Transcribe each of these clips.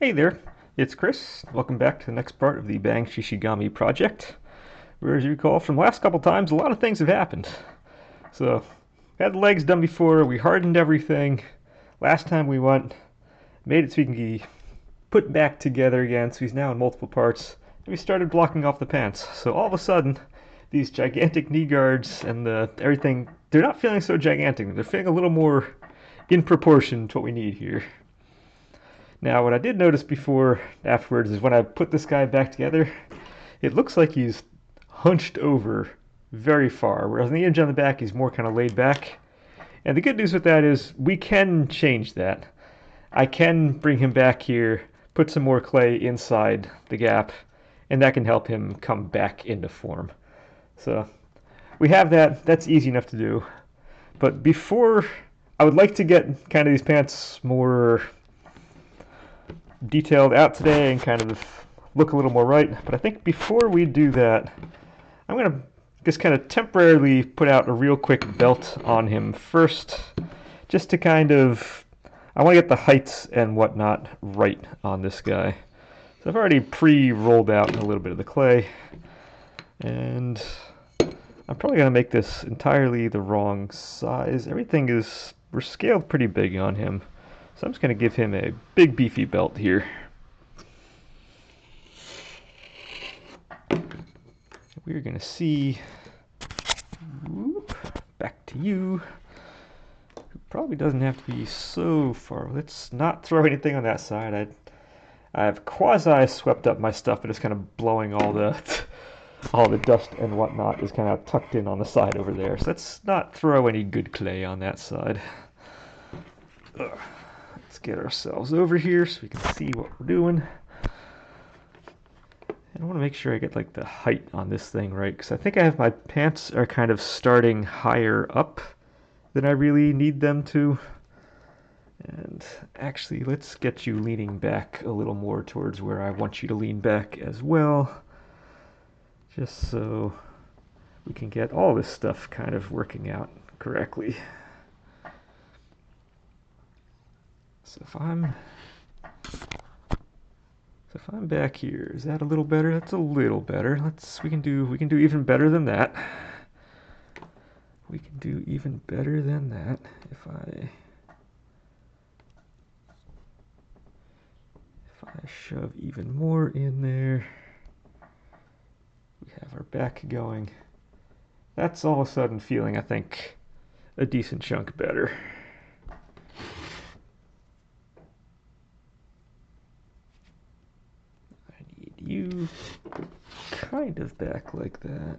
Hey there, it's Chris. Welcome back to the next part of the Bang Shishigami project, where, as you recall from the last couple times, a lot of things have happened. So, had the legs done before, we hardened everything. Last time we went, made it so we can be put back together again, so he's now in multiple parts. And we started blocking off the pants. So all of a sudden, these gigantic knee guards and everything, they're not feeling so gigantic. They're feeling a little more in proportion to what we need here. Now, what I did notice before afterwards is when I put this guy back together, it looks like he's hunched over very far, whereas on the image on the back, he's more kind of laid back. And the good news with that is we can change that. I can bring him back here, put some more clay inside the gap, and that can help him come back into form. So we have that. That's easy enough to do. But before, I would like to get kind of these pants more detailed out today and kind of look a little more right. But I think before we do that, I'm going to just kind of temporarily put out a real quick belt on him first, just to kind of, I want to get the heights and whatnot right on this guy. So I've already pre-rolled out a little bit of the clay, and I'm probably going to make this entirely the wrong size. We're scaled pretty big on him. So I'm just going to give him a big beefy belt here. We're going to see, whoop, back to you. Probably doesn't have to be so far. Let's not throw anything on that side. I have quasi swept up my stuff, but it's kind of blowing all the all the dust and whatnot is kind of tucked in on the side over there. So let's not throw any good clay on that side. Ugh. Let's get ourselves over here so we can see what we're doing. And I want to make sure I get like the height on this thing right, because I think I have my pants are kind of starting higher up than I really need them to. And actually, let's get you leaning back a little more towards where I want you to lean back as well, just so we can get all this stuff kind of working out correctly. So if I'm back here, is that a little better? That's a little better. We can do even better than that. We can do even better than that if I shove even more in there. We have our back going. That's all of a sudden feeling, I think, a decent chunk better. You kind of back like that.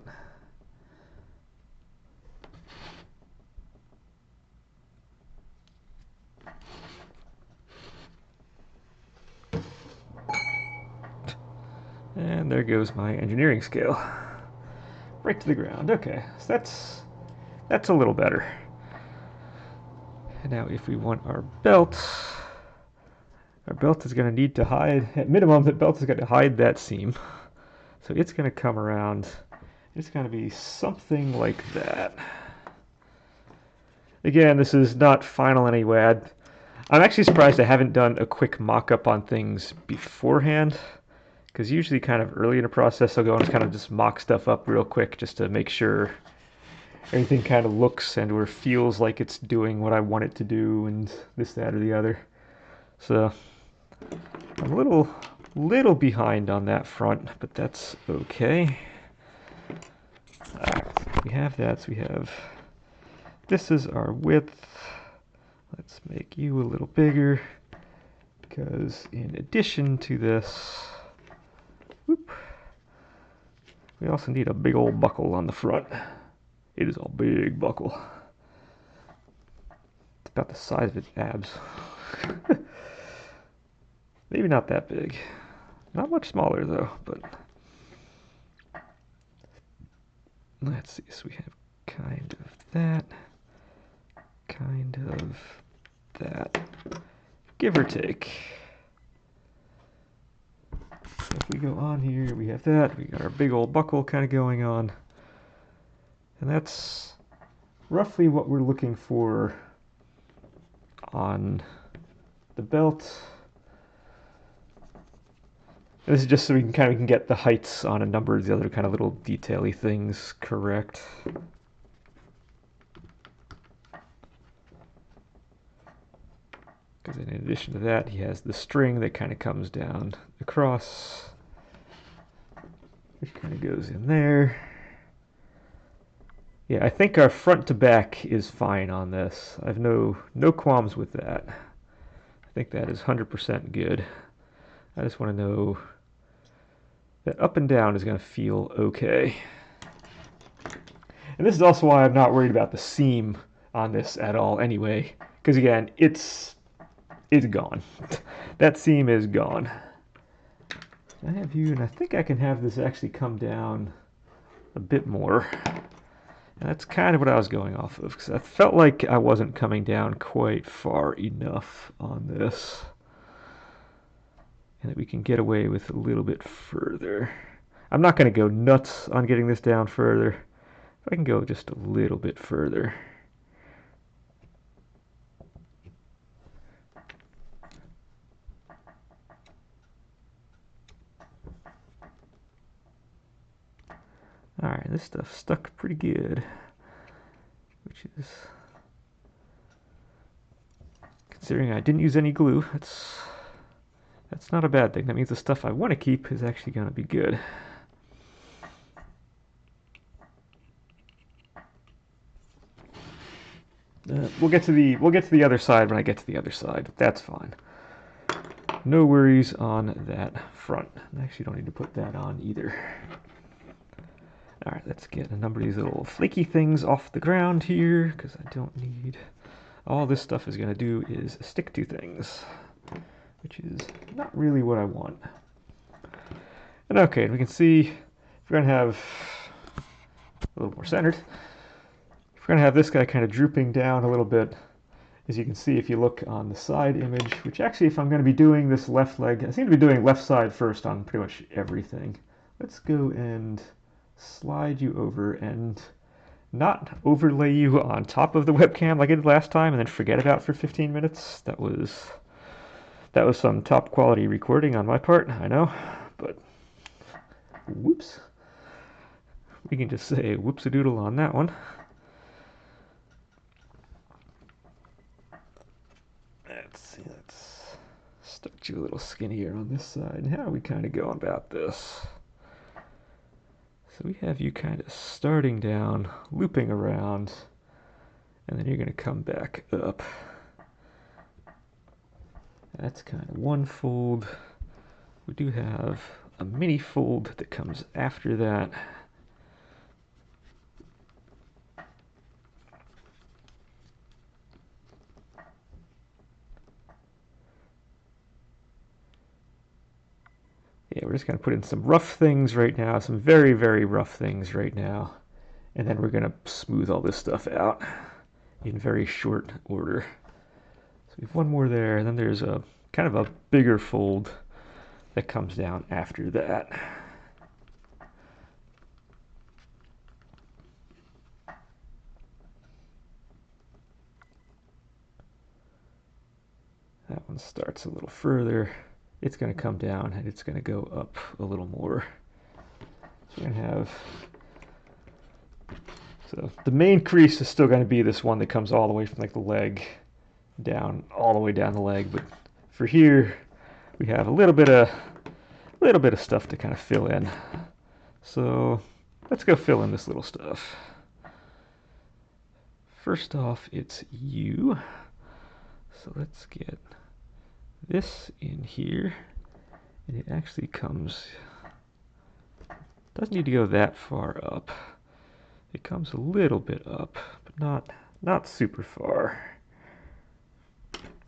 And there goes my engineering scale. Right to the ground. Okay, so that's a little better. And now if we want our belt is going to need to hide, at minimum, the belt is going to hide that seam. So it's going to come around. It's going to be something like that. Again, this is not final anyway. I'm actually surprised I haven't done a quick mock-up on things beforehand, because usually kind of early in the process I'll go and just kind of just mock stuff up real quick just to make sure everything kind of looks and or feels like it's doing what I want it to do and this, that, or the other. So I'm a little behind on that front, but that's okay. We have that, so we have, this is our width. Let's make you a little bigger, because in addition to this, whoop, we also need a big old buckle on the front. It is a big buckle. It's about the size of its abs. Maybe not that big. Not much smaller though, but let's see. So we have kind of that, give or take. So if we go on here, we have that. We got our big old buckle kind of going on. And that's roughly what we're looking for on the belt. This is just so we can kind of get the heights on a number of the other kind of little detail-y things correct. Because in addition to that, he has the string that kind of comes down across, which kind of goes in there. Yeah, I think our front to back is fine on this. I have no qualms with that. I think that is 100% good. I just want to know that up and down is going to feel okay. And this is also why I'm not worried about the seam on this at all anyway. Because again, it's gone. That seam is gone. I have you, and I think I can have this actually come down a bit more. And that's kind of what I was going off of, because I felt like I wasn't coming down quite far enough on this. And that we can get away with a little bit further. I'm not going to go nuts on getting this down further. I can go just a little bit further. Alright, this stuff stuck pretty good. Which is, considering I didn't use any glue, that's not a bad thing. That means the stuff I want to keep is actually going to be good. We'll get to the other side when I get to the other side. That's fine. No worries on that front. I actually don't need to put that on either. All right, let's get a number of these little flaky things off the ground here, because I don't need... All this stuff is going to do is stick to things, which is not really what I want. And okay, we can see if we're going to have a little more centered, if we're going to have this guy kind of drooping down a little bit, as you can see if you look on the side image, which actually if I'm going to be doing this left leg, I seem to be doing left side first on pretty much everything. Let's go and slide you over and not overlay you on top of the webcam like I did last time and then forget about for 15 minutes. That was some top quality recording on my part, I know, but whoops. We can just say whoops-a-doodle on that one. Let's see, let's start you a little skinnier on this side. How are we kind of going about this? So we have you kind of starting down, looping around, and then you're going to come back up. That's kind of one fold. We do have a mini fold that comes after that. Yeah, we're just going to put in some rough things right now, some very, very rough things right now. And then we're going to smooth all this stuff out in very short order. So we have one more there, and then there's a kind of a bigger fold that comes down after that. That one starts a little further. It's going to come down and it's going to go up a little more. So we're going to have, so the main crease is still going to be this one that comes all the way from like the leg down, all the way down the leg. But for here, we have a little bit of stuff to kind of fill in. So let's go fill in this little stuff. First off, it's you. So let's get this in here, and it actually comes, doesn't need to go that far up. It comes a little bit up, but not super far.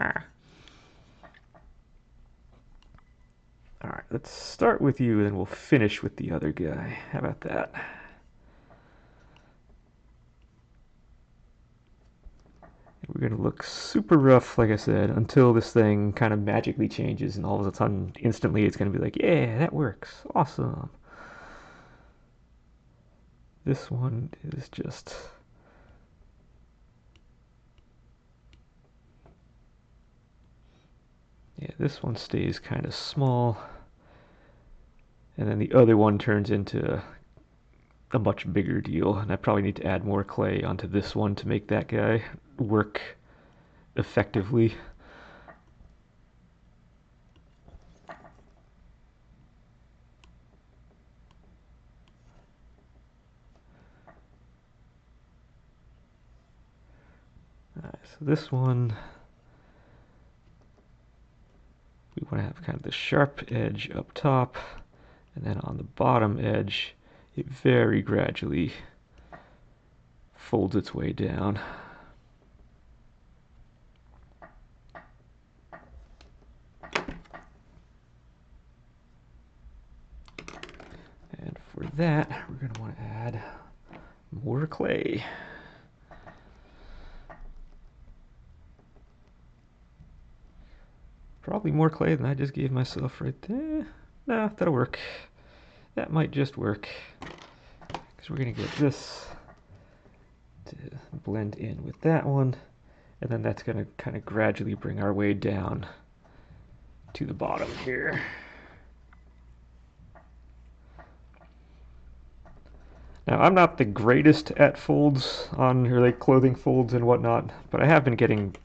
All right, let's start with you, and then we'll finish with the other guy. How about that? We're going to look super rough, like I said, until this thing kind of magically changes, and all of a sudden, instantly, it's going to be like, yeah, that works. Awesome. This one is just... yeah, this one stays kind of small. and then the other one turns into a much bigger deal, and I probably need to add more clay onto this one to make that guy work effectively. Alright, so this one, we want to have kind of the sharp edge up top, and then on the bottom edge, it very gradually folds its way down. And for that, we're going to want to add more clay. Probably more clay than I just gave myself right there. No, that'll work. That might just work. Because we're going to get this to blend in with that one. And then that's going to kind of gradually bring our way down to the bottom here. Now, I'm not the greatest at folds on, or like clothing folds and whatnot, but I have been getting,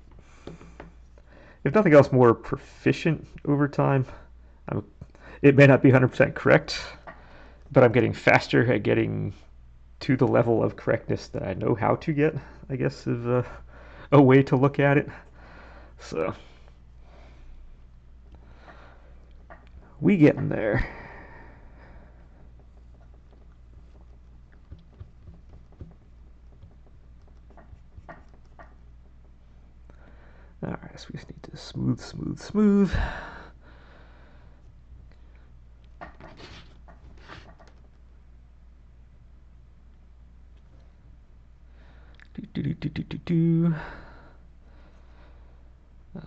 if nothing else, more proficient over time. It may not be 100% correct, but I'm getting faster at getting to the level of correctness that I know how to get, I guess is a way to look at it. So, we getting there. Alright, so we just need to smooth, smooth, smooth.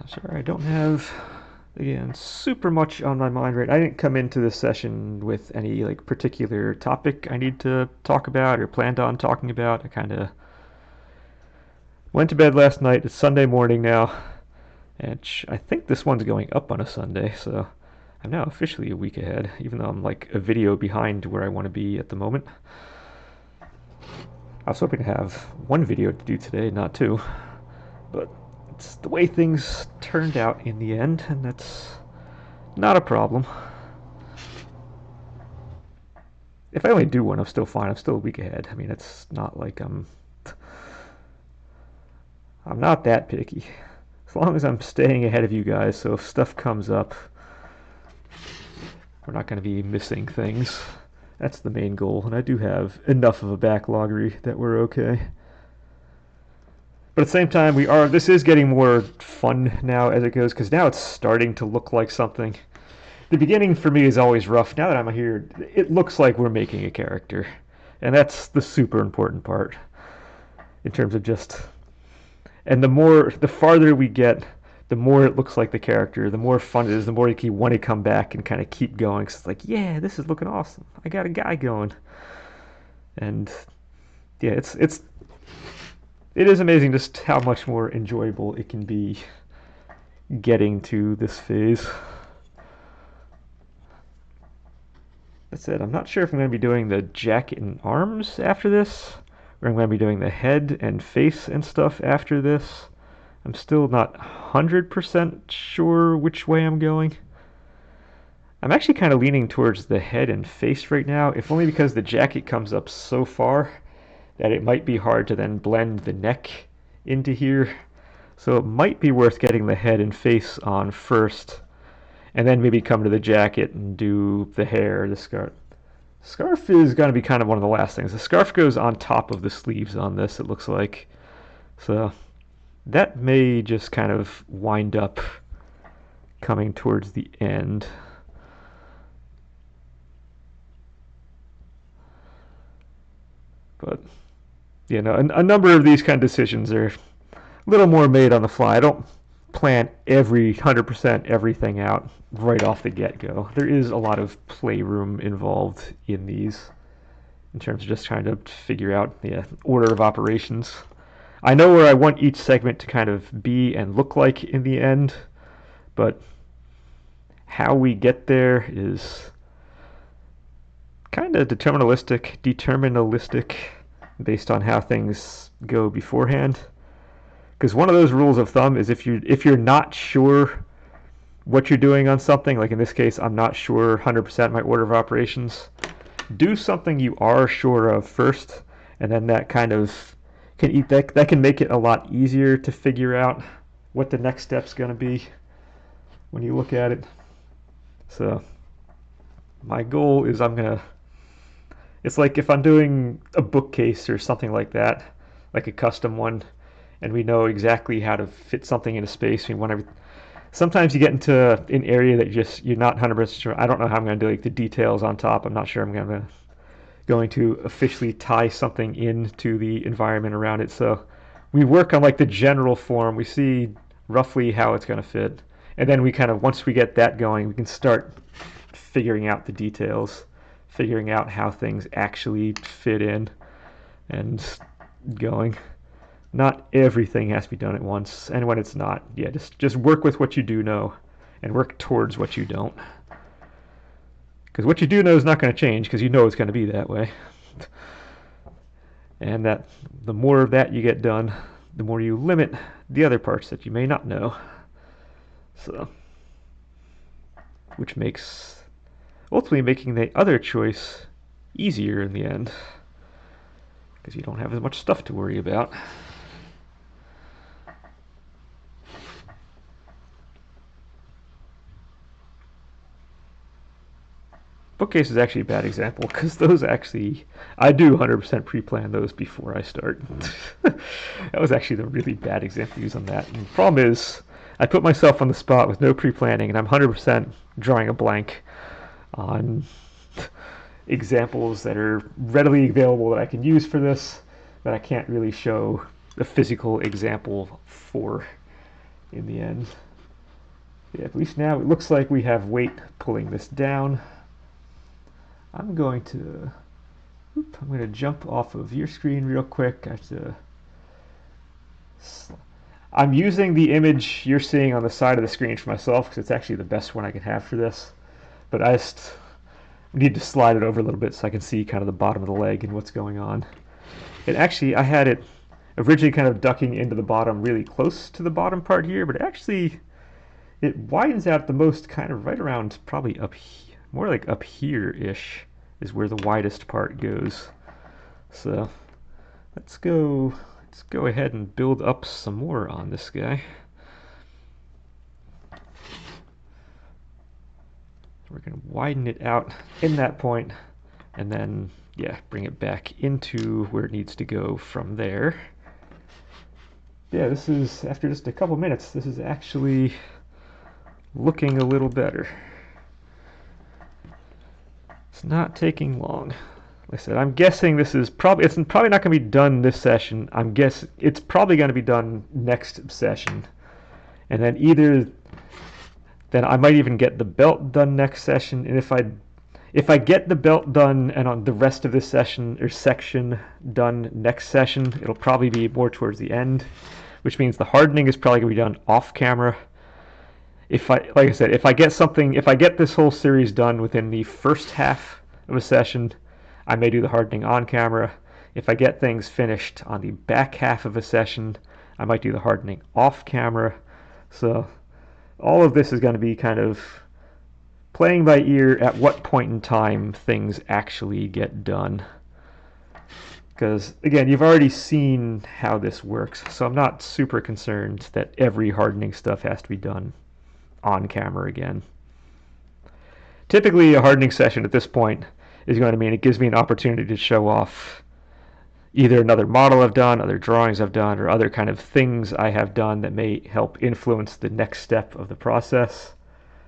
Sorry, I don't have, again, super much on my mind right. I didn't come into this session with any like particular topic I need to talk about or planned on talking about. I kind of went to bed last night. It's Sunday morning now, and I think this one's going up on a Sunday, so I'm now officially a week ahead, even though I'm like a video behind where I want to be at the moment. I was hoping to have one video to do today, not two, but it's the way things turned out in the end, and that's not a problem. If I only do one, I'm still fine. I'm still a week ahead. I mean, it's not like I'm not that picky. As long as I'm staying ahead of you guys, so if stuff comes up, we're not going to be missing things. That's the main goal, and I do have enough of a backloggery that we're okay. But at the same time, this is getting more fun now as it goes, because now it's starting to look like something. The beginning for me is always rough. Now that I'm here, it looks like we're making a character, and that's the super important part in terms of just... And the farther we get, the more it looks like the character, the more fun it is, the more you want to come back and kind of keep going. Cause it's like, yeah, this is looking awesome. I got a guy going. And yeah, it is amazing just how much more enjoyable it can be getting to this phase. That said, I'm not sure if I'm going to be doing the jacket and arms after this, or I'm going to be doing the head and face and stuff after this. I'm still not 100% sure which way I'm going. I'm actually kind of leaning towards the head and face right now, if only because the jacket comes up so far that it might be hard to then blend the neck into here. So it might be worth getting the head and face on first, and then maybe come to the jacket and do the hair, the scarf. Scarf is going to be kind of one of the last things. The scarf goes on top of the sleeves on this, it looks like. So that may just kind of wind up coming towards the end. But, you know, a number of these kind of decisions are a little more made on the fly. I don't plan 100% everything out right off the get-go. There is a lot of playroom involved in these in terms of just trying to figure out the order of operations. I know where I want each segment to kind of be and look like in the end, but how we get there is kind of deterministic based on how things go beforehand. Because one of those rules of thumb is if you're not sure what you're doing on something, like in this case, I'm not sure 100% my order of operations, do something you are sure of first, and then that kind of that can make it a lot easier to figure out what the next step's going to be when you look at it. So my goal is it's like if I'm doing a bookcase or something like that, like a custom one, and we know exactly how to fit something into space. Sometimes you get into an area that you're not 100% sure. I don't know how I'm going to do like the details on top. I'm not sure I'm going to officially tie something into the environment around it. So we work on like the general form. We see roughly how it's going to fit. And then once we get that going, we can start figuring out the details, figuring out how things actually fit in and going. Not everything has to be done at once, and when it's not, yeah, just work with what you do know and work towards what you don't. Because what you do know is not going to change because you know it's going to be that way. And that the more of that you get done, the more you limit the other parts that you may not know. So, which makes ultimately making the other choice easier in the end because you don't have as much stuff to worry about. Bookcase is actually a bad example because those actually, I do 100% pre-plan those before I start. That was actually the really bad example to use on that. And the problem is, I put myself on the spot with no pre-planning, and I'm 100% drawing a blank on examples that are readily available that I can use for this, but I can't really show a physical example for in the end. Yeah, at least now it looks like we have weight pulling this down. I'm going to jump off of your screen real quick. I'm using the image you're seeing on the side of the screen for myself because it's actually the best one I can have for this. But I just need to slide it over a little bit so I can see kind of the bottom of the leg and what's going on. And actually, I had it originally kind of ducking into the bottom really close to the bottom part here, but it widens out the most kind of right around probably up here. More like up here-ish is where the widest part goes. So let's go ahead and build up some more on this guy. We're going to widen it out in that point and then, yeah, bring it back into where it needs to go from there. Yeah, this is, after just a couple minutes, this is actually looking a little better. It's not taking long. Like I said, I'm guessing it's probably not going to be done this session. I'm guessing it's probably going to be done next session. And then then I might even get the belt done next session. And if I get the belt done and on the rest of this session or section done next session, it'll probably be more towards the end, which means the hardening is probably going to be done off camera. Like I said, if I get this whole series done within the first half of a session, I may do the hardening on camera. If I get things finished on the back half of a session, I might do the hardening off camera. So all of this is going to be kind of playing by ear at what point in time things actually get done. Because, again, you've already seen how this works, so I'm not super concerned that every hardening stuff has to be done on camera again. Typically, a hardening session at this point is going to mean it gives me an opportunity to show off either another model I've done, other drawings I've done, or other kind of things I have done that may help influence the next step of the process.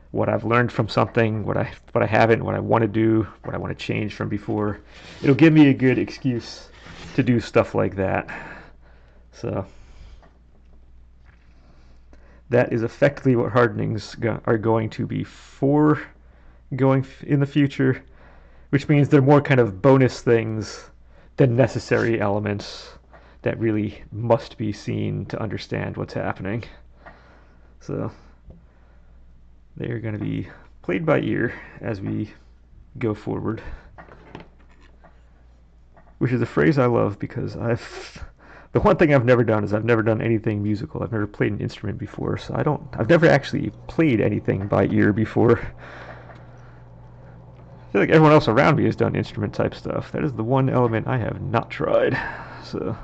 What I've learned from something, what I haven't, what I want to do, what I want to change from before. It'll give me a good excuse to do stuff like that. So that is effectively what hardenings are going to be for going in the future, which means they're more kind of bonus things than necessary elements that really must be seen to understand what's happening. So they're going to be played by ear as we go forward. which is a phrase I love because the one thing I've never done is I've never done anything musical. I've never played an instrument before, so I've never actually played anything by ear before. I feel like everyone else around me has done instrument type stuff. That is the one element I have not tried. So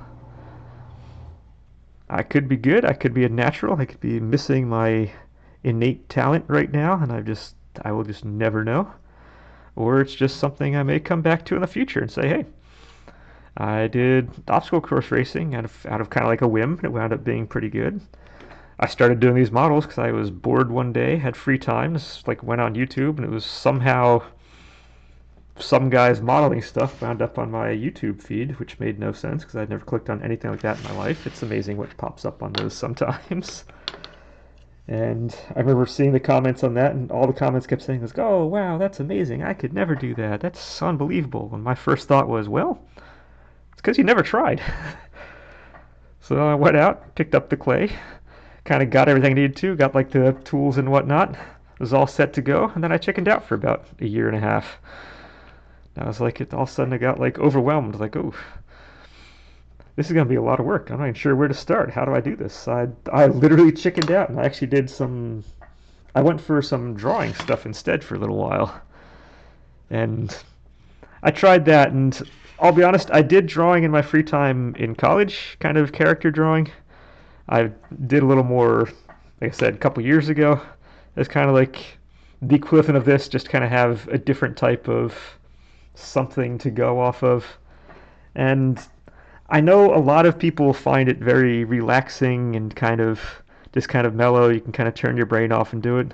I could be good. I could be a natural. I could be missing my innate talent right now, and I will just never know. Or it's just something I may come back to in the future and say, hey, I did obstacle course racing out of kind of like a whim. It wound up being pretty good. I started doing these models because I was bored one day, had free time, just like went on YouTube, and it was somehow some guy's modeling stuff wound up on my YouTube feed, which made no sense because I'd never clicked on anything like that in my life. It's amazing what pops up on those sometimes. And I remember seeing the comments on that, and all the comments kept saying, like, oh, wow, that's amazing. I could never do that. That's unbelievable. And my first thought was, well, it's because you never tried. So I went out, picked up the clay, kind of got everything I needed to, got like the tools and whatnot, was all set to go, and then I chickened out for about a year and a half. I was like, all of a sudden I got like overwhelmed, like, oh, this is gonna be a lot of work. I'm not even sure where to start. How do I do this? I literally chickened out, and I actually did some. I went for some drawing stuff instead for a little while, and I tried that. And I'll be honest, I did drawing in my free time in college, kind of character drawing. I did a little more, like I said, a couple years ago. It's kind of like the equivalent of this, just kind of have a different type of something to go off of. And I know a lot of people find it very relaxing and kind of mellow. You can kind of turn your brain off and do it.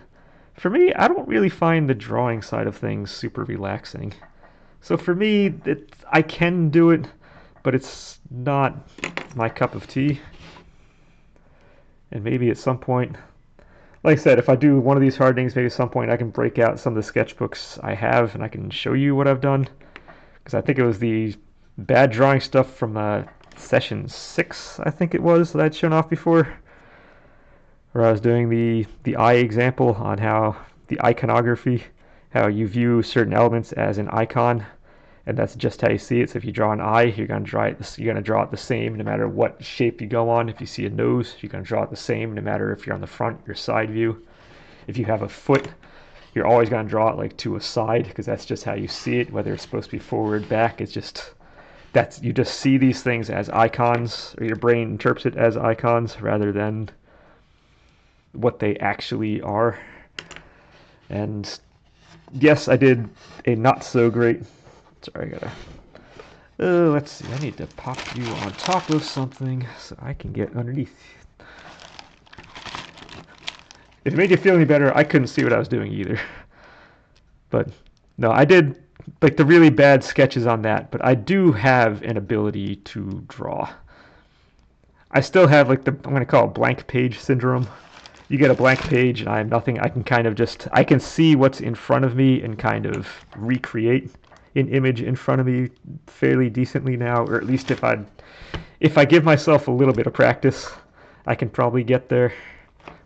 For me, I don't really find the drawing side of things super relaxing. So for me, I can do it, but it's not my cup of tea. And maybe at some point, like I said, if I do one of these hardenings, maybe at some point I can break out some of the sketchbooks I have and I can show you what I've done. Because I think it was the bad drawing stuff from session 6, I think it was, that I'd shown off before. Where I was doing the eye example on how the iconography, how you view certain elements as an icon, and that's just how you see it. So if you draw an eye, you're going to draw it the same no matter what shape you go on. If you see a nose, you're going to draw it the same no matter if you're on the front or side view. If you have a foot, you're always going to draw it like to a side because that's just how you see it, whether it's supposed to be forward, back. It's just you just see these things as icons, or your brain interprets it as icons rather than what they actually are. And yes, I did a not so great. Sorry, I gotta. Let's see. I need to pop you on top of something so I can get underneath. If it made you feel any better, I couldn't see what I was doing either. But no, I did like the really bad sketches on that, but I do have an ability to draw. I still have like I'm going to call it blank page syndrome. You get a blank page and I have nothing. I can see what's in front of me and kind of recreate an image in front of me fairly decently now, or at least if I give myself a little bit of practice, I can probably get there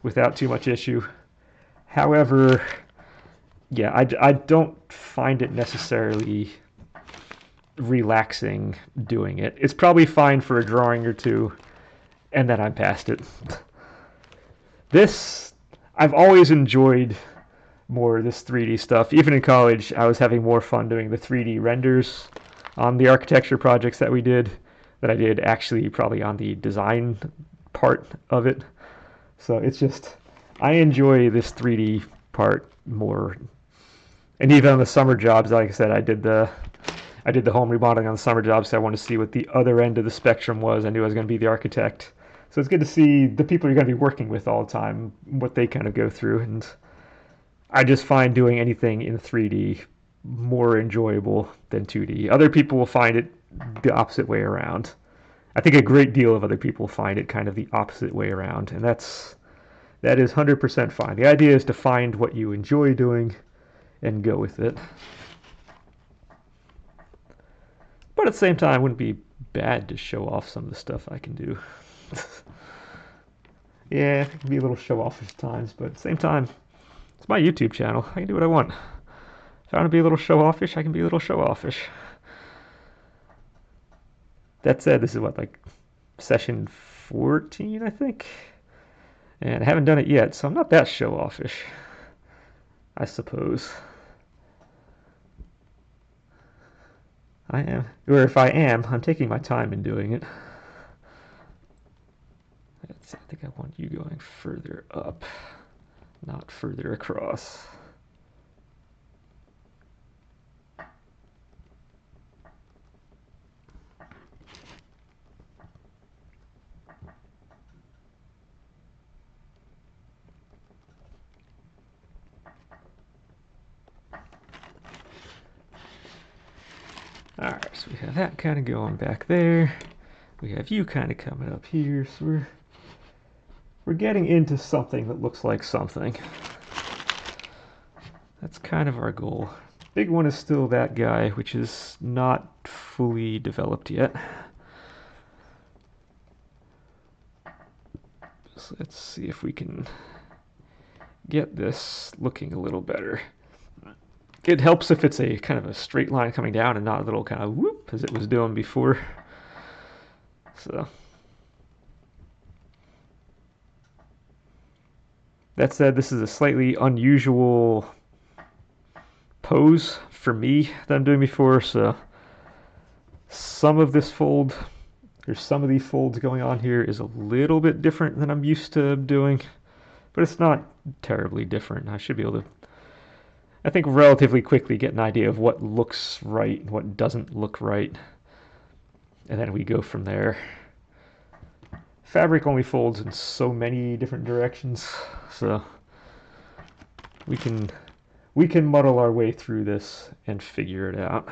without too much issue. However, yeah, I don't find it necessarily relaxing doing it. It's probably fine for a drawing or two, and then I'm past it. I've always enjoyed more of this 3D stuff. Even in college, I was having more fun doing the 3D renders on the architecture projects that we did than I did actually probably on the design part of it. So it's just, I enjoy this 3D part more. And even on the summer jobs, like I said, I did the home remodeling on the summer jobs, so I wanted to see what the other end of the spectrum was. I knew I was going to be the architect. So it's good to see the people you're going to be working with all the time, what they kind of go through. And I just find doing anything in 3D more enjoyable than 2D. Other people will find it the opposite way around. I think a great deal of other people find it kind of the opposite way around, and that is 100% fine. The idea is to find what you enjoy doing and go with it. But at the same time, it wouldn't be bad to show off some of the stuff I can do. Yeah, it can be a little show-offish at times, but at the same time, it's my YouTube channel. I can do what I want. If I want to be a little show-offish, I can be a little show-offish. That said, this is what, like session 14, I think? And I haven't done it yet, so I'm not that show-offish, I suppose. I am. Or if I am, I'm taking my time in doing it. I think I want you going further up, not further across. Alright, so we have that kind of going back there. We have you kind of coming up here, so we're getting into something that looks like something. That's kind of our goal. Big one is still that guy, which is not fully developed yet. So let's see if we can get this looking a little better. It helps if it's a kind of a straight line coming down and not a little kind of whoop as it was doing before. So that said, this is a slightly unusual pose for me that I'm doing before, so some of this fold, or some of these folds going on here is a little bit different than I'm used to doing, but it's not terribly different. I should be able to, I think, relatively quickly get an idea of what looks right and what doesn't look right, and then we go from there. Fabric only folds in so many different directions, so we can muddle our way through this and figure it out.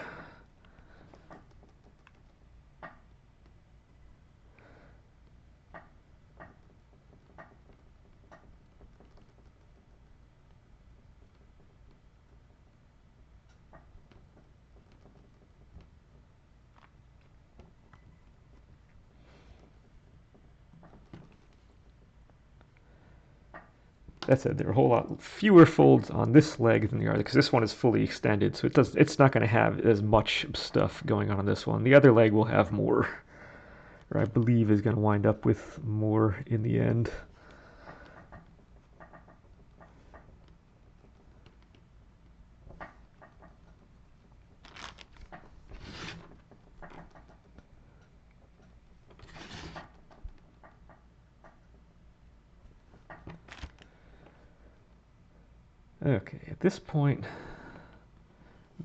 That said, there are a whole lot fewer folds on this leg than the other, because this one is fully extended, so it's not going to have as much stuff going on this one. The other leg will have more, or I believe is going to wind up with more in the end. Okay, at this point,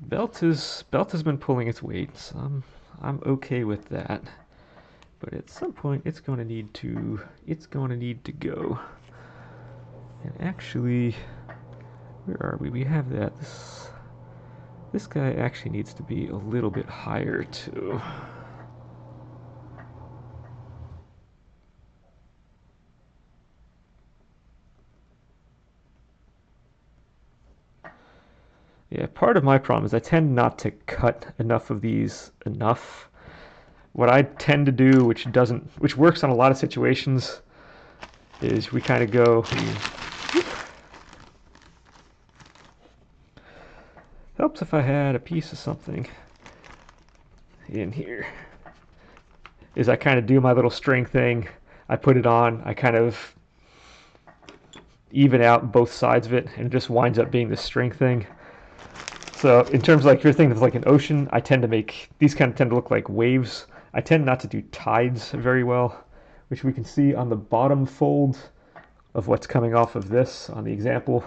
belt has been pulling its weight, so I'm okay with that. But at some point, it's going to need to go. And actually, where are we? We have that. This guy actually needs to be a little bit higher too. Yeah, part of my problem is I tend not to cut enough of these enough. What I tend to do, which works on a lot of situations, is we kind of go. Helps if I had a piece of something in here. Is I kind of do my little string thing. I put it on. I kind of even out both sides of it, and it just winds up being the string thing. So in terms of like your thing that's like an ocean, I tend to make these kind of tend to look like waves. I tend not to do tides very well, which we can see on the bottom fold of what's coming off of this on the example,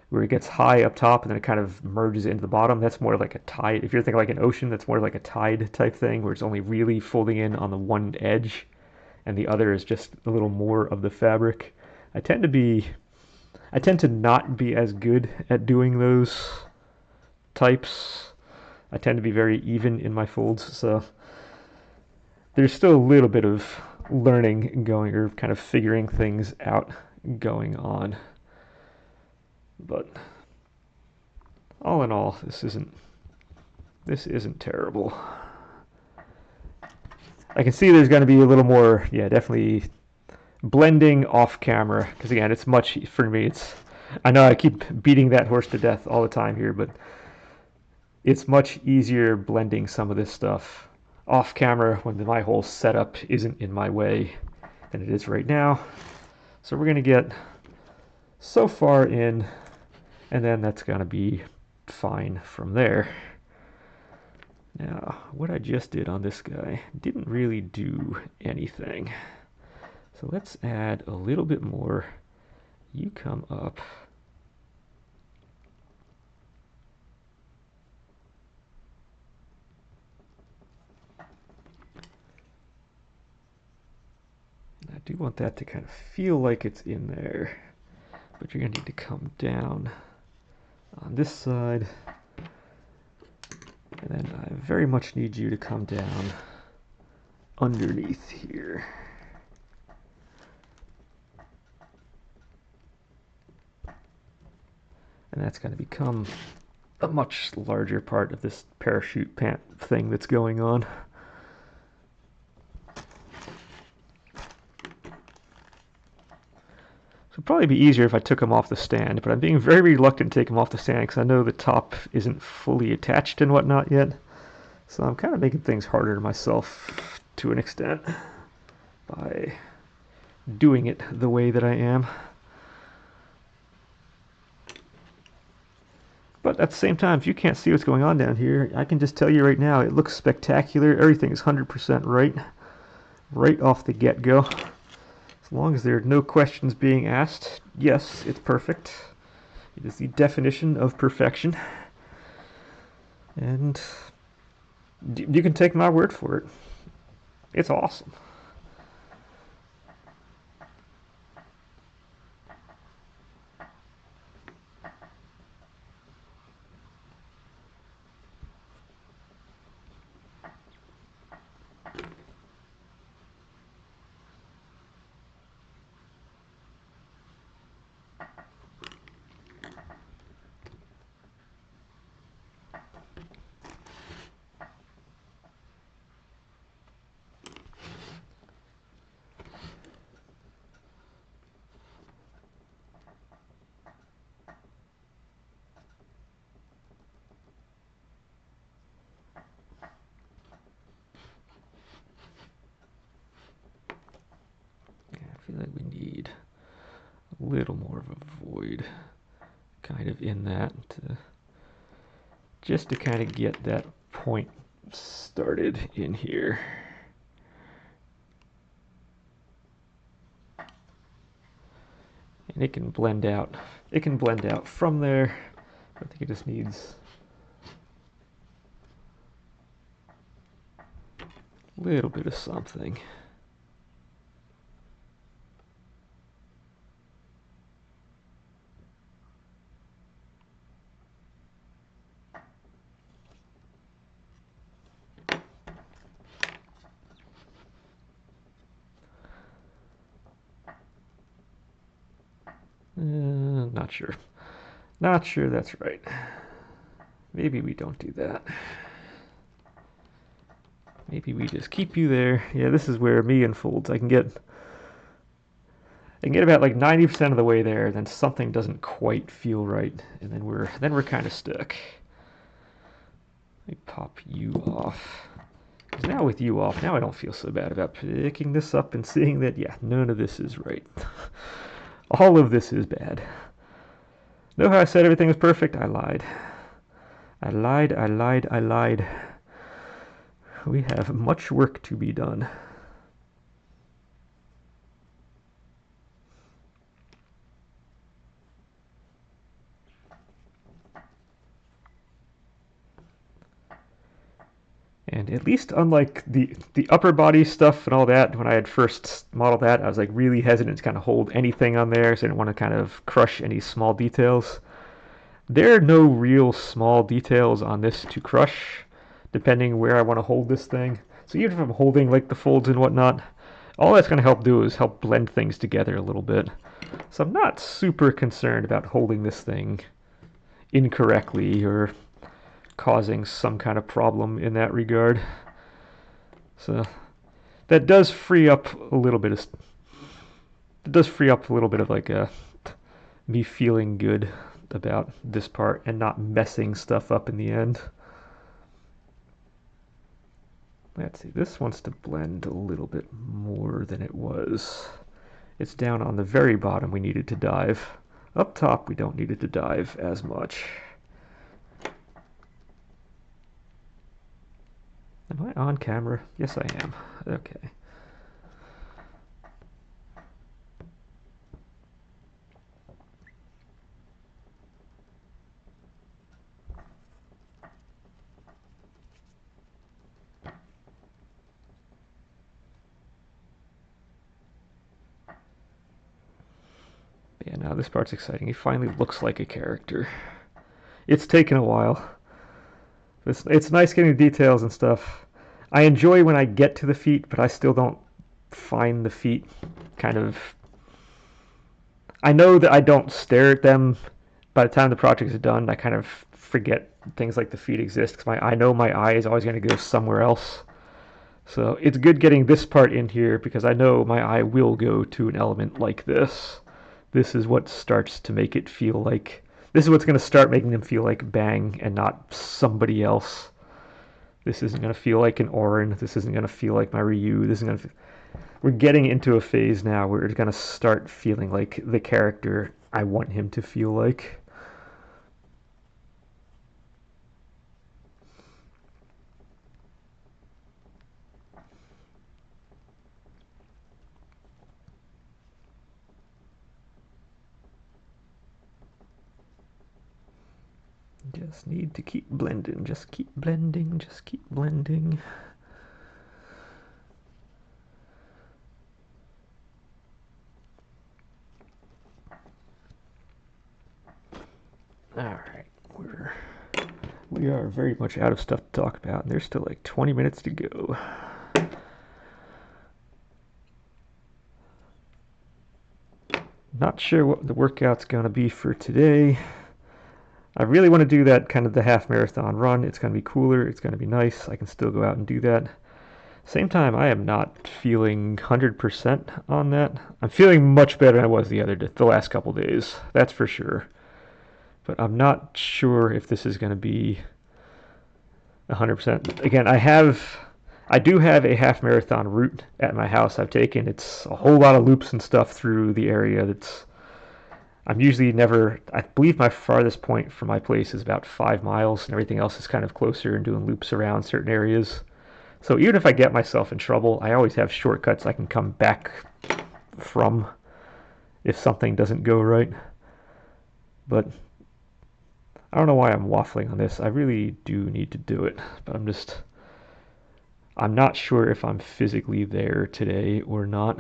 where it gets high up top and then it kind of merges into the bottom. That's more like a tide. If you're thinking like an ocean, that's more like a tide type thing, where it's only really folding in on the one edge and the other is just a little more of the fabric. I tend to not be as good at doing those types. I tend to be very even in my folds, so there's still a little bit of learning going, or kind of figuring things out going on. But all in all, this isn't terrible. I can see there's going to be a little more, yeah, definitely blending off camera, because again, it's much, for me, I know I keep beating that horse to death all the time here, but it's much easier blending some of this stuff off off camera when my whole setup isn't in my way than it is right now. So we're going to get so far in, and then that's going to be fine from there. Now, what I just did on this guy didn't really do anything. So let's add a little bit more. You come up. I do want that to kind of feel like it's in there, but you're going to need to come down on this side, and then I very much need you to come down underneath here. And that's going to become a much larger part of this parachute pant thing that's going on. So it'd probably be easier if I took them off the stand, but I'm being very reluctant to take them off the stand because I know the top isn't fully attached and whatnot yet. So I'm kind of making things harder to myself to an extent by doing it the way that I am. But at the same time, if you can't see what's going on down here, I can just tell you right now, it looks spectacular. Everything is 100% right off the get-go. As long as there are no questions being asked, yes, it's perfect. It is the definition of perfection. And you can take my word for it. It's awesome. I feel like we need a little more of a void kind of in that just to kind of get that point started in here. And it can blend out. It can blend out from there. I think it just needs a little bit of something. Not sure. Not sure that's right. Maybe we don't do that. Maybe we just keep you there. Yeah, this is where me unfolds. I can get about like 90% of the way there, then something doesn't quite feel right, and then we're kind of stuck. Let me pop you off. Because now with you off, now I don't feel so bad about picking this up and seeing that, yeah, none of this is right. All of this is bad. Know how I said everything was perfect? I lied. I lied, I lied, I lied. We have much work to be done. And at least unlike the upper body stuff and all that, when I had first modeled that, I was like really hesitant to kind of hold anything on there, so I didn't want to kind of crush any small details. There are no real small details on this to crush, depending where I want to hold this thing. So even if I'm holding like the folds and whatnot, all that's going to help do is help blend things together a little bit. So I'm not super concerned about holding this thing incorrectly or causing some kind of problem in that regard. So that does free up a little bit of like me feeling good about this part and not messing stuff up in the end. Let's see, this wants to blend a little bit more than it was. It's down on the very bottom we needed to dive. Up top we don't need it to dive as much. Am I on camera? Yes, I am. Okay. Yeah, now this part's exciting. He finally looks like a character. It's taken a while. It's nice getting the details and stuff. I enjoy when I get to the feet, but I still don't find the feet kind of... I know that I don't stare at them. By the time the project is done, I kind of forget things like the feet exist because I know my eye is always going to go somewhere else. So it's good getting this part in here because I know my eye will go to an element like this. This is what starts to make it feel like... This is what's going to start making them feel like Bang and not somebody else. This isn't going to feel like an Orin. This isn't going to feel like my Ryu. This isn't going to... We're getting into a phase now where it's going to start feeling like the character I want him to feel like. Just need to keep blending, just keep blending, just keep blending. Alright, we are very much out of stuff to talk about, and there's still like 20 minutes to go. Not sure what the workout's going to be for today. I really want to do that kind of the half marathon run. It's going to be cooler. It's going to be nice. I can still go out and do that. Same time, I am not feeling 100% on that. I'm feeling much better than I was the last couple days. That's for sure. But I'm not sure if this is going to be 100%. Again, I do have a half marathon route at my house I've taken. It's a whole lot of loops and stuff through the area that's... I'm usually never... I believe my farthest point from my place is about 5 miles, and everything else is kind of closer and doing loops around certain areas. So even if I get myself in trouble, I always have shortcuts I can come back from if something doesn't go right. But I don't know why I'm waffling on this. I really do need to do it, but I'm not sure if I'm physically there today or not.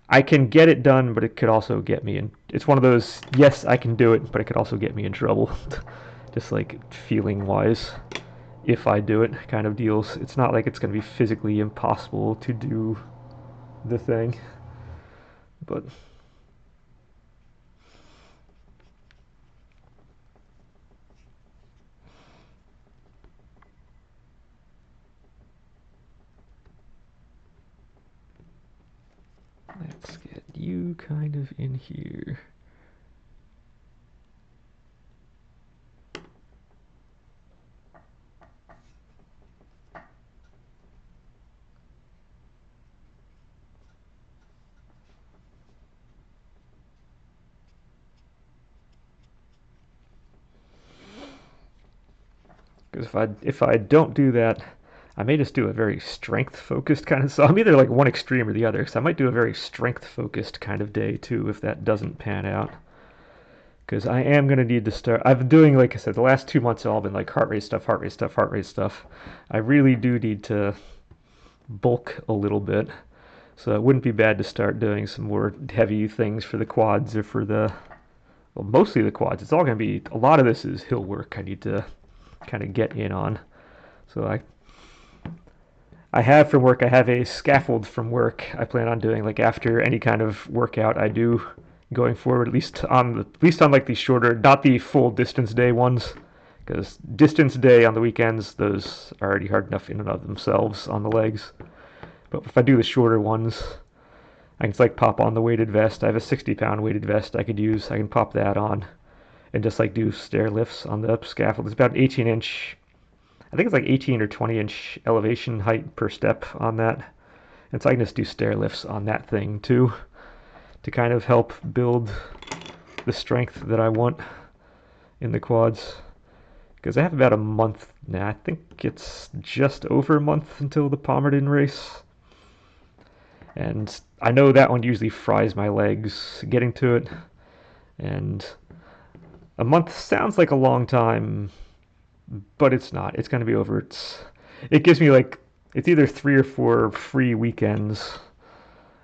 I can get it done, but it could also get me in... It's one of those, yes, I can do it, but it could also get me in trouble. Just like feeling-wise, if I do it kind of deals. It's not like it's going to be physically impossible to do the thing, but... Let's get you kind of in here. Because if I don't do that, I may just do a very strength-focused kind of... So I'm either like one extreme or the other. So I might do a very strength-focused kind of day too if that doesn't pan out. Because I am going to need to start... I've been doing, like I said, the last 2 months have all been like heart rate stuff, heart rate stuff, heart rate stuff. I really do need to bulk a little bit. So it wouldn't be bad to start doing some more heavy things for the quads or for the... Well, mostly the quads. It's all going to be... A lot of this is hill work I need to kind of get in on. So I have from work, I have a scaffold from work I plan on doing like after any kind of workout I do going forward, at least on like the shorter, not the full distance day ones, because distance day on the weekends, those are already hard enough in and of themselves on the legs. But if I do the shorter ones, I can just like pop on the weighted vest. I have a 60-pound weighted vest I could use. I can pop that on and just like do stair lifts on the scaffold. It's about an 18-inch. I think it's like 18 or 20 inch elevation height per step on that. And so I can just do stair lifts on that thing too to kind of help build the strength that I want in the quads. Because I have about a month now. I think it's just over a month until the Palmerton race. And I know that one usually fries my legs getting to it. And a month sounds like a long time, but it's not. It's going to be over. It gives me like, it's either 3 or 4 free weekends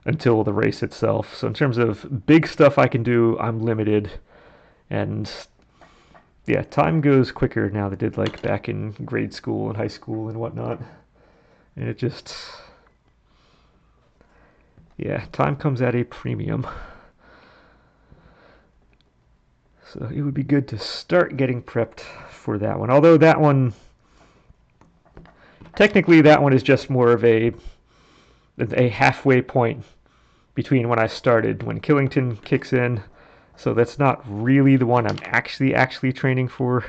until the race itself. So in terms of big stuff I can do, I'm limited. And yeah, time goes quicker now than it did like back in grade school and high school and whatnot. And it just, yeah, time comes at a premium. So it would be good to start getting prepped for that one. Although that one, technically that one is just more of a halfway point between when I started, when Killington kicks in. So that's not really the one I'm actually training for.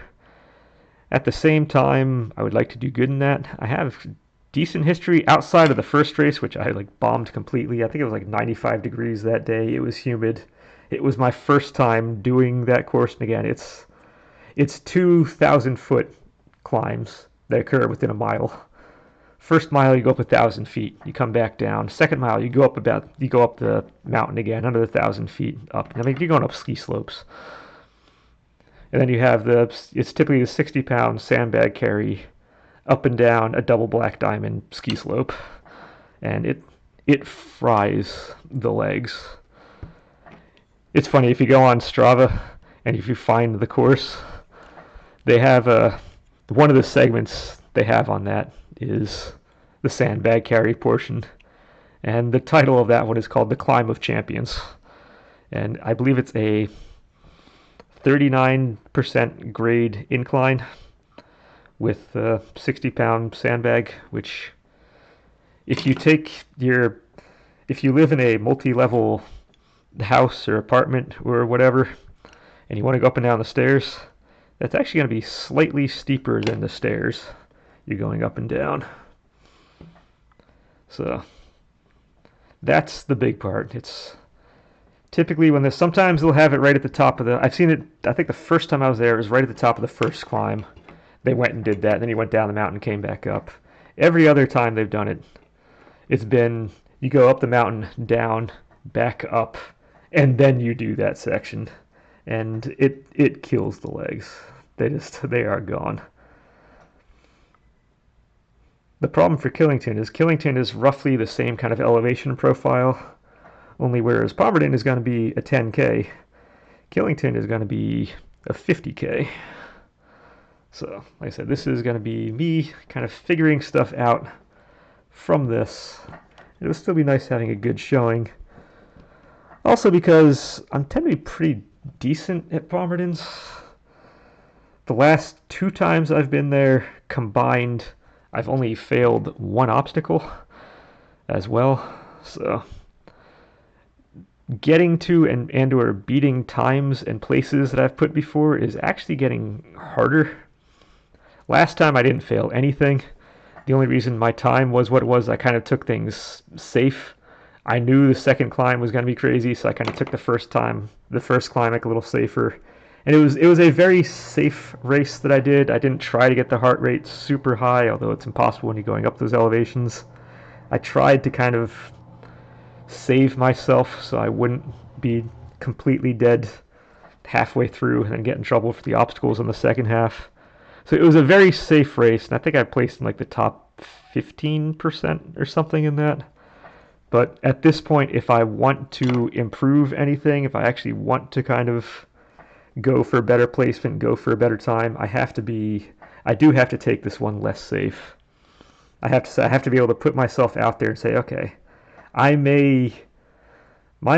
At the same time, I would like to do good in that. I have decent history outside of the first race, which I like bombed completely. I think it was like 95 degrees that day. It was humid. It was my first time doing that course, and again, it's 2,000-foot climbs that occur within a mile. First mile you go up 1,000 feet, you come back down. Second mile you go up the mountain again, another 1,000 feet up. I mean, you're going up ski slopes. And then you have it's typically a 60-pound sandbag carry up and down a double black diamond ski slope, and it fries the legs. It's funny, if you go on Strava and if you find the course, they have one of the segments they have on that is the sandbag carry portion, and the title of that one is called The Climb of Champions, and I believe it's a 39% grade incline with a 60-pound sandbag, which if you live in a multi-level house or apartment or whatever, and you want to go up and down the stairs, that's actually going to be slightly steeper than the stairs you're going up and down. So that's the big part. It's typically sometimes they'll have it right at the top of I've seen it, I think the first time I was there, it was right at the top of the first climb. They went and did that, then you went down the mountain and came back up. Every other time they've done it, it's been, you go up the mountain, down, back up, and then you do that section. And it kills the legs. They are gone. The problem for Killington is roughly the same kind of elevation profile, only whereas Palmerton is going to be a 10K, Killington is going to be a 50K. So, like I said, this is going to be me kind of figuring stuff out from this. It'll still be nice having a good showing. Also because I'm tend to be pretty decent at Palmertons. The last 2 times I've been there combined, I've only failed 1 obstacle as well. So getting to and or beating times and places that I've put before is actually getting harder. Last time I didn't fail anything. The only reason my time was what it was, I kind of took things safe. I knew the second climb was going to be crazy, so I kind of took the first climb like a little safer. And it was a very safe race that I did. I didn't try to get the heart rate super high, although it's impossible when you're going up those elevations. I tried to kind of save myself so I wouldn't be completely dead halfway through and then get in trouble for the obstacles in the second half. So it was a very safe race, and I think I placed in like the top 15% or something in that. But at this point, if I want to improve anything, if I actually want to kind of go for a better placement, go for a better time, I do have to take this one less safe. I have to be able to put myself out there and say, okay, my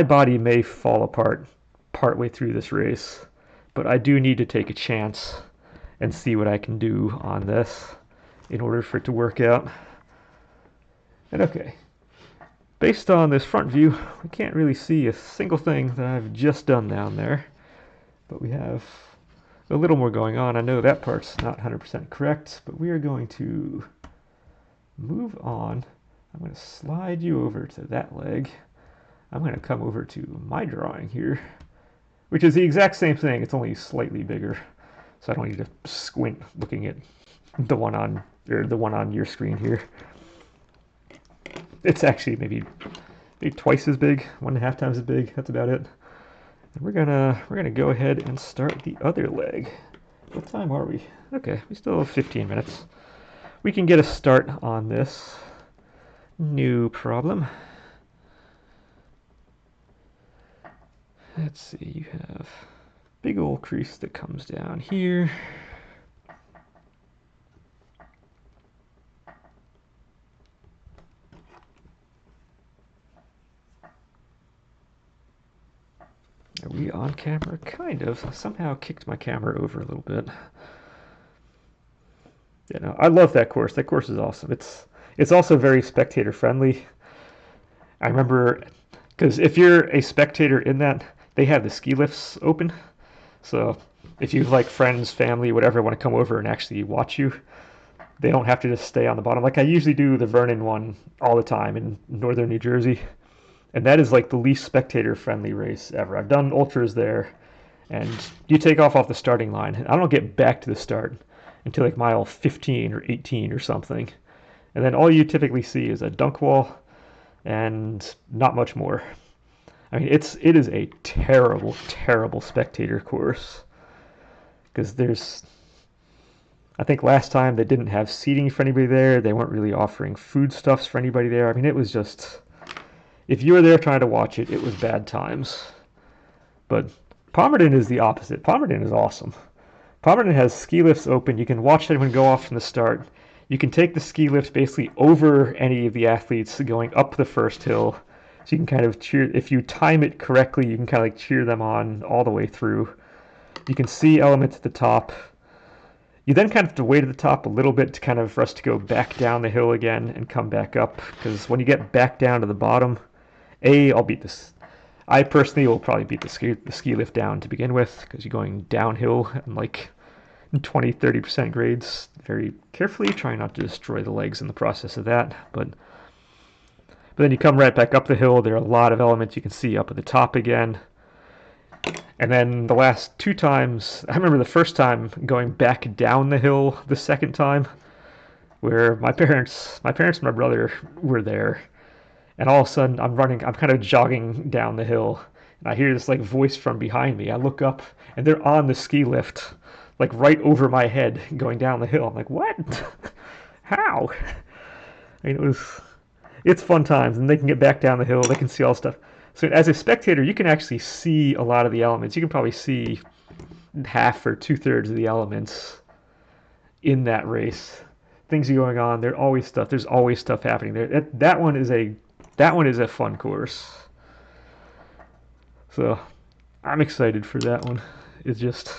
body may fall apart partway through this race, but I do need to take a chance and see what I can do on this in order for it to work out. And okay, based on this front view, we can't really see a single thing that I've just done down there, but we have a little more going on. I know that part's not 100% correct, but we are going to move on. I'm going to slide you over to that leg. I'm going to come over to my drawing here, which is the exact same thing. It's only slightly bigger, so I don't need to squint looking at the one on your screen here. It's actually maybe twice as big, 1.5 times as big. That's about it. And we're gonna go ahead and start the other leg. What time are we? Okay, we still have 15 minutes. We can get a start on this. No problem. Let's see, you have big old crease that comes down here. Are we on camera? Kind of. I somehow kicked my camera over a little bit. Yeah, no, I love that course. That course is awesome. It's also very spectator friendly. I remember, because if you're a spectator in that, they have the ski lifts open. So if you like friends, family, whatever, want to come over and actually watch you, they don't have to just stay on the bottom. Like I usually do the Vernon one all the time in northern New Jersey. And that is like the least spectator friendly race ever. I've done ultras there, and you take off the starting line. And I don't get back to the start until like mile 15 or 18 or something. And then all you typically see is a dunk wall and not much more. I mean, it is a terrible, terrible spectator course. Because I think last time they didn't have seating for anybody there. They weren't really offering foodstuffs for anybody there. I mean, it was just, if you were there trying to watch it, it was bad times. But Palmerton is the opposite. Palmerton is awesome. Palmerton has ski lifts open. You can watch everyone go off from the start. You can take the ski lifts basically over any of the athletes going up the first hill. So you can kind of cheer, if you time it correctly, you can kind of like cheer them on all the way through. You can see elements at the top. You then kind of have to wait at the top a little bit to kind of for us to go back down the hill again and come back up. Because when you get back down to the bottom, I'll beat this. I personally will probably beat the ski lift down to begin with, because you're going downhill and like 20-30% grades very carefully, trying not to destroy the legs in the process of that. But then you come right back up the hill. There are a lot of elements you can see up at the top again. And then the last 2 times, I remember the first time going back down the hill the second time, where my parents and my brother were there. And all of a sudden, I'm kind of jogging down the hill, and I hear this like voice from behind me. I look up, and they're on the ski lift, like right over my head, going down the hill. I'm like, what? How? I mean, it's fun times, and they can get back down the hill. They can see all stuff. So as a spectator, you can actually see a lot of the elements. You can probably see half or 2/3 of the elements in that race. Things are going on. There's always stuff happening there. That one is a fun course. So I'm excited for that one. It's just,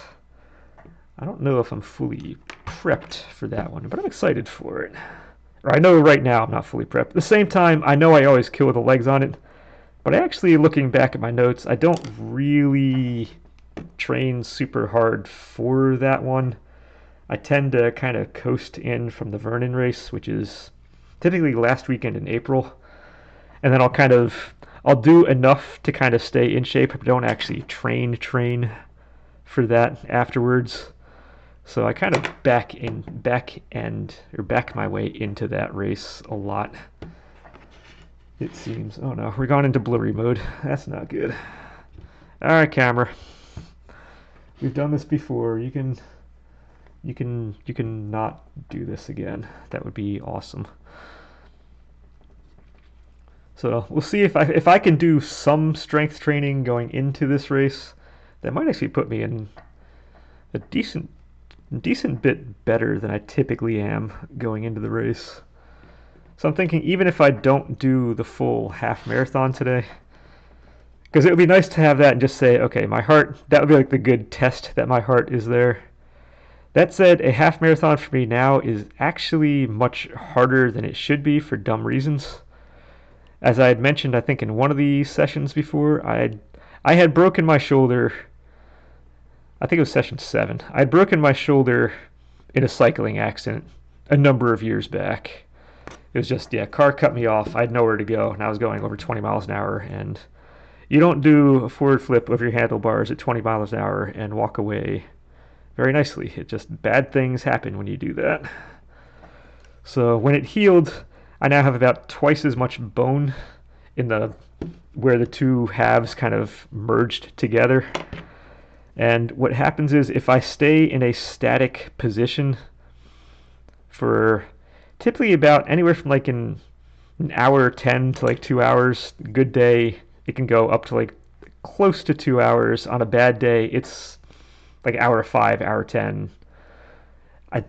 I don't know if I'm fully prepped for that one, but I'm excited for it. Or I know right now I'm not fully prepped. At the same time, I know I always kill with the legs on it, but actually looking back at my notes, I don't really train super hard for that one. I tend to kind of coast in from the Vernon race, which is typically last weekend in April. And then I'll do enough to kind of stay in shape, but don't actually train for that afterwards. So I kind of back my way into that race a lot, it seems. Oh no, we're going into blurry mode. That's not good. All right, camera. We've done this before. You can not do this again. That would be awesome. So we'll see if I can do some strength training going into this race. That might actually put me in a decent bit better than I typically am going into the race. So I'm thinking, even if I don't do the full half marathon today, because it would be nice to have that and just say, okay, my heart, that would be like the good test that my heart is there. That said, a half marathon for me now is actually much harder than it should be for dumb reasons. As I had mentioned, I think in one of the sessions before, I had broken my shoulder. I think it was session 7. I'd broken my shoulder in a cycling accident a number of years back. It was just, yeah, car cut me off. I had nowhere to go, and I was going over 20 miles an hour. And you don't do a forward flip of your handlebars at 20 miles an hour and walk away very nicely. It just, bad things happen when you do that. So when it healed, I now have about twice as much bone in the where the two halves kind of merged together. And what happens is if I stay in a static position for typically about anywhere from like an hour 10 to like 2 hours, good day, it can go up to like close to 2 hours. On a bad day, it's like hour 5, hour 10. I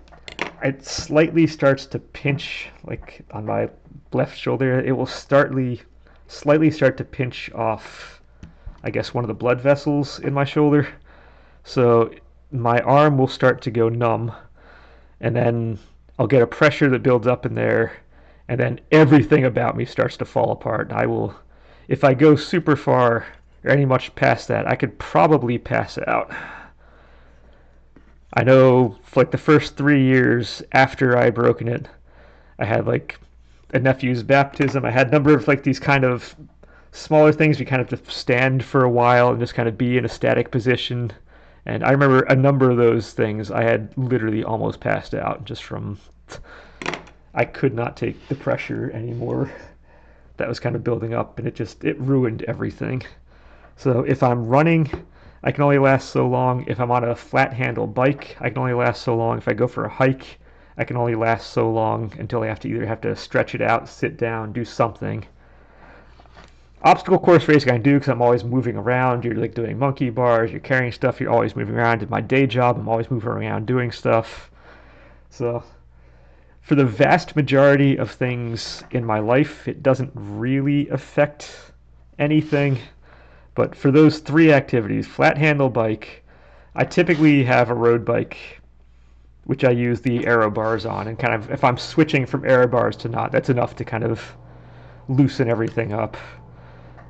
it slightly starts to pinch like on my left shoulder. It will slightly start to pinch off, I guess, one of the blood vessels in my shoulder. So my arm will start to go numb, and then I'll get a pressure that builds up in there, and then everything about me starts to fall apart. If I go super far or any much past that, I could probably pass out. I know for like the first 3 years after I broken it, I had like a nephew's baptism. I had a number of like these kind of smaller things. We kind of have to stand for a while and just kind of be in a static position. And I remember a number of those things I had literally almost passed out just from, I could not take the pressure anymore that was kind of building up, and it ruined everything. So if I'm running, I can only last so long. If I'm on a flat handle bike, I can only last so long. If I go for a hike, I can only last so long until I have to stretch it out, sit down, do something. Obstacle course racing I do because I'm always moving around. You're like doing monkey bars, you're carrying stuff, you're always moving around. In my day job, I'm always moving around doing stuff. So for the vast majority of things in my life, it doesn't really affect anything. But for those 3 activities, flat handle bike, I typically have a road bike which I use the aero bars on, and kind of if I'm switching from aero bars to not, that's enough to kind of loosen everything up.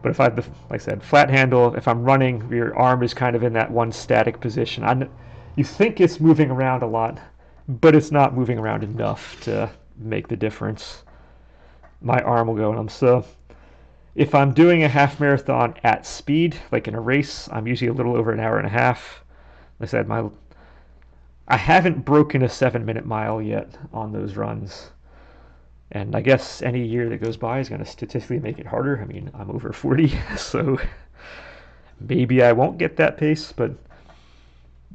But if like I said, flat handle, if I'm running, your arm is kind of in that one static position. You think it's moving around a lot, but it's not moving around enough to make the difference. My arm will go numb. So if I'm doing a half marathon at speed, like in a race, I'm usually a little over an hour and a half. Like I said, I haven't broken a 7-minute mile yet on those runs. And I guess any year that goes by is going to statistically make it harder. I mean, I'm over 40, so maybe I won't get that pace. But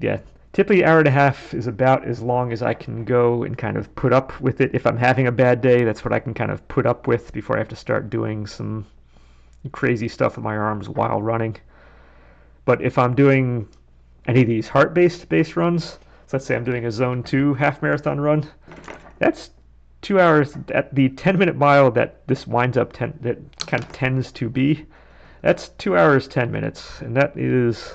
yeah, typically an hour and a half is about as long as I can go and kind of put up with it. If I'm having a bad day, that's what I can kind of put up with before I have to start doing some crazy stuff with my arms while running. But if I'm doing any of these heart-based base runs, so let's say I'm doing a zone 2 half marathon run, that's 2 hours at the 10-minute mile that this winds up that kind of tends to be. That's 2 hours 10 minutes, and that is,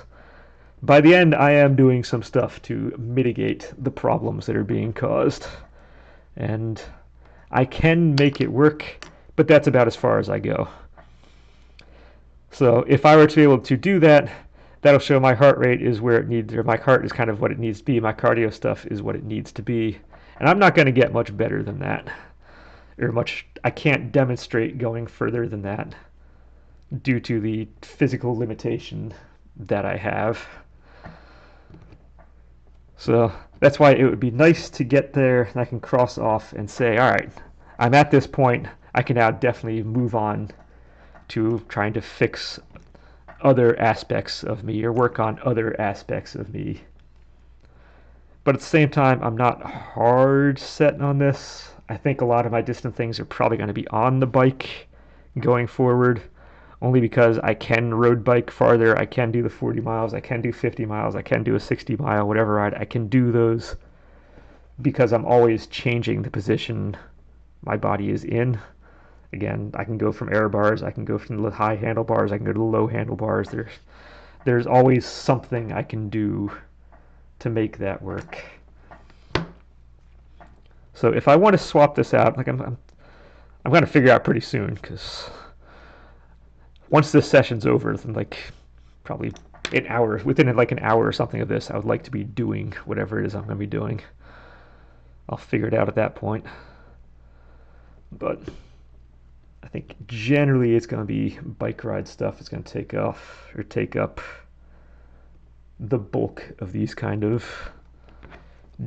by the end I am doing some stuff to mitigate the problems that are being caused, and I can make it work, but that's about as far as I go. So if I were to be able to do that, that'll show my heart rate is where it needs, or my heart is kind of what it needs to be. My cardio stuff is what it needs to be. And I'm not going to get much better than that. I can't demonstrate going further than that due to the physical limitation that I have. So that's why it would be nice to get there and I can cross off and say, all right, I'm at this point. I can now definitely move on to trying to fix other aspects of me or work on other aspects of me. But at the same time, I'm not hard set on this. I think a lot of my distant things are probably going to be on the bike going forward, only because I can road bike farther. I can do the 40 miles. I can do 50 miles. I can do a 60 mile, whatever ride. I can do those because I'm always changing the position my body is in. Again, I can go from air bars, I can go from the high handlebars, I can go to the low handlebars. There's always something I can do to make that work. So if I want to swap this out, like I'm going to figure out pretty soon, because once this session's over, then like probably an hour, within like an hour or something of this, I would like to be doing whatever it is I'm going to be doing. I'll figure it out at that point. But I think generally it's going to be bike ride stuff. It's going to take up the bulk of these kind of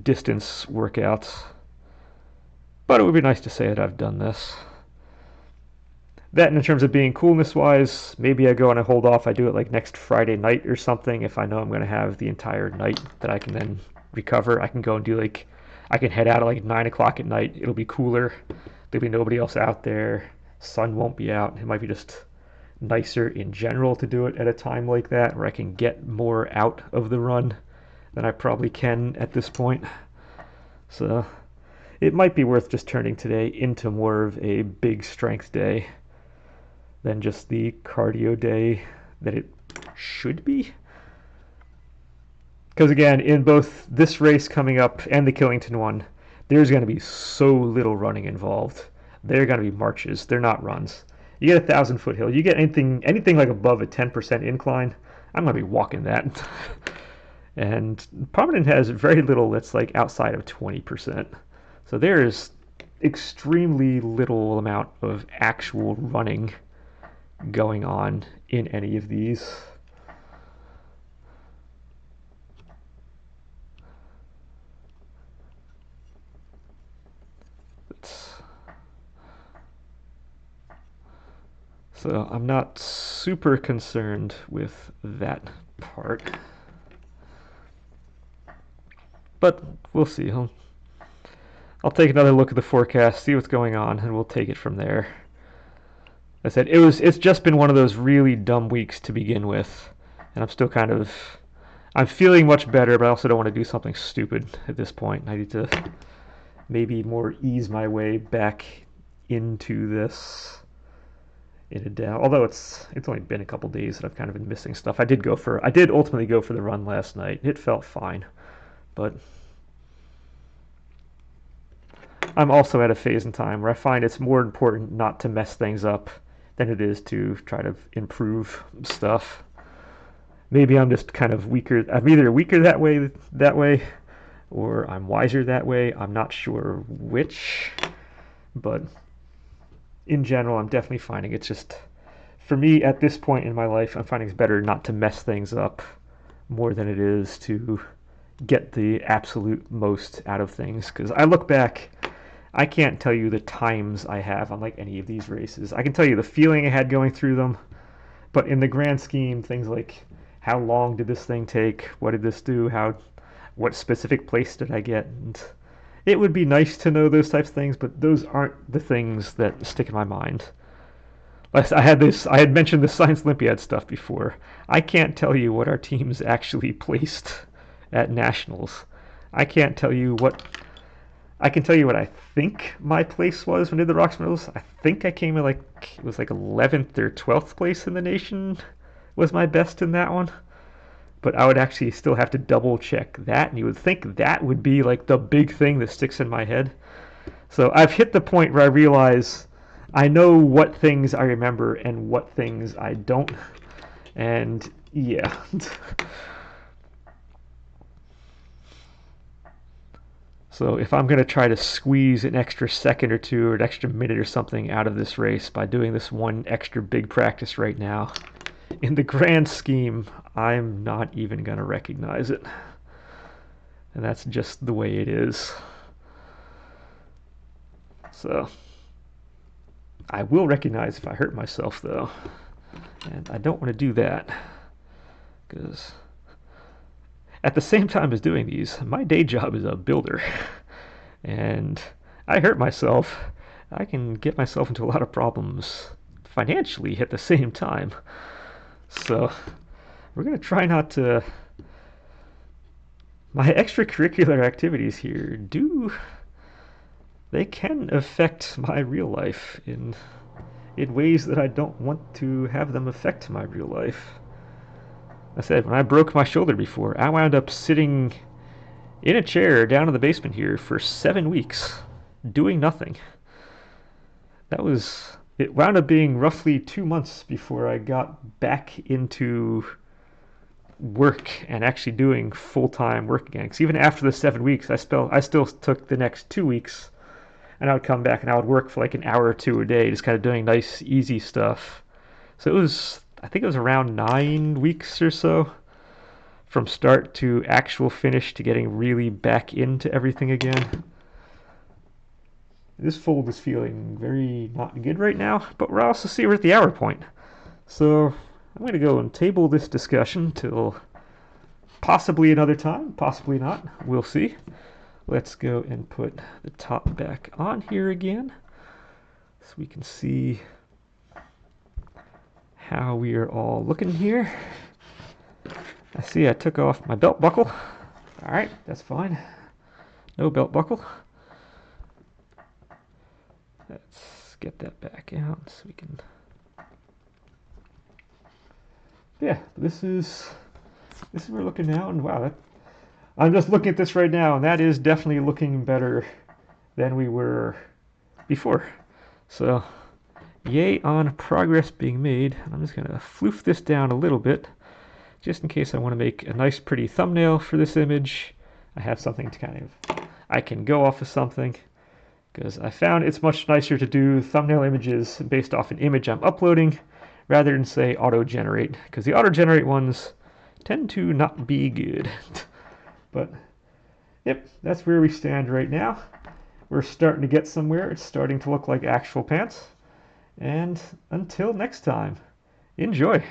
distance workouts. But it would be nice to say that I've done this. That, in terms of being coolness wise, maybe I go and I hold off. I do it like next Friday night or something. If I know I'm going to have the entire night that I can then recover, I can go and do like, I can head out at like 9 o'clock at night. It'll be cooler. There'll be nobody else out there. Sun won't be out. It might be just nicer in general to do it at a time like that where I can get more out of the run than I probably can at this point. So it might be worth just turning today into more of a big strength day than just the cardio day that it should be. Because again, in both this race coming up and the Killington one, there's going to be so little running involved. They're going to be marches. They're not runs. You get 1,000-foot hill. You get anything like above a 10% incline, I'm going to be walking that. And Prominent has very little that's like outside of 20%. So there is extremely little amount of actual running going on in any of these. So I'm not super concerned with that part. But we'll see. I'll take another look at the forecast, see what's going on, and we'll take it from there. I said it's just been one of those really dumb weeks to begin with, and I'm feeling much better, but I also don't want to do something stupid at this point. I need to maybe more ease my way back into this in a down. Although it's only been a couple days that I've kind of been missing stuff. I did ultimately go for the run last night. It felt fine, but I'm also at a phase in time where I find it's more important not to mess things up than it is to try to improve stuff. Maybe I'm just kind of weaker. I'm either weaker that way, or I'm wiser that way. I'm not sure which, but in general, I'm definitely finding it's just, for me at this point in my life, I'm finding it's better not to mess things up more than it is to get the absolute most out of things. Because I look back, I can't tell you the times I have on like any of these races. I can tell you the feeling I had going through them, but in the grand scheme, things like how long did this thing take? What did this do? What specific place did I get? And it would be nice to know those types of things, but those aren't the things that stick in my mind. I had mentioned the Science Olympiad stuff before. I can't tell you what our teams actually placed at nationals. I can't tell you what I can tell you what I think my place was when I did the Rocks Medals. I think I came in it was like 11th or 12th place in the nation was my best in that one. But I would actually still have to double check that, and you would think that would be like the big thing that sticks in my head. So I've hit the point where I realize I know what things I remember and what things I don't. And yeah. So if I'm going to try to squeeze an extra second or two or an extra minute or something out of this race by doing this one extra big practice right now, in the grand scheme, I'm not even going to recognize it. And that's just the way it is. So I will recognize if I hurt myself, though. And I don't want to do that, because at the same time as doing these, my day job is a builder. And I hurt myself, I can get myself into a lot of problems financially at the same time. So we're going to try not to... My extracurricular activities here they can affect my real life in ways that I don't want to have them affect my real life. I said, when I broke my shoulder before, I wound up sitting in a chair down in the basement here for 7 weeks, doing nothing. It wound up being roughly 2 months before I got back into work and actually doing full-time work again. Because even after the 7 weeks, I still took the next 2 weeks, and I would come back and I would work for like an hour or two a day, just kind of doing nice, easy stuff. So it was, I think it was around 9 weeks or so from start to actual finish to getting really back into everything again. This fold is feeling very not good right now, but we're also see we're at the hour point. So I'm going to go and table this discussion till possibly another time, possibly not. We'll see. Let's go and put the top back on here again so we can see how we are all looking here. I see I took off my belt buckle. All right, that's fine. No belt buckle. Let's get that back out so we can. Yeah, this is where we're looking now, and wow, I'm just looking at this right now, and that is definitely looking better than we were before. So, yay on progress being made. I'm just gonna floof this down a little bit, just in case I want to make a nice, pretty thumbnail for this image. I have something to kind of I can go off of something. Because I found it's much nicer to do thumbnail images based off an image I'm uploading rather than say auto-generate, because the auto-generate ones tend to not be good. But yep, that's where we stand right now. We're starting to get somewhere. It's starting to look like actual pants. And until next time, enjoy.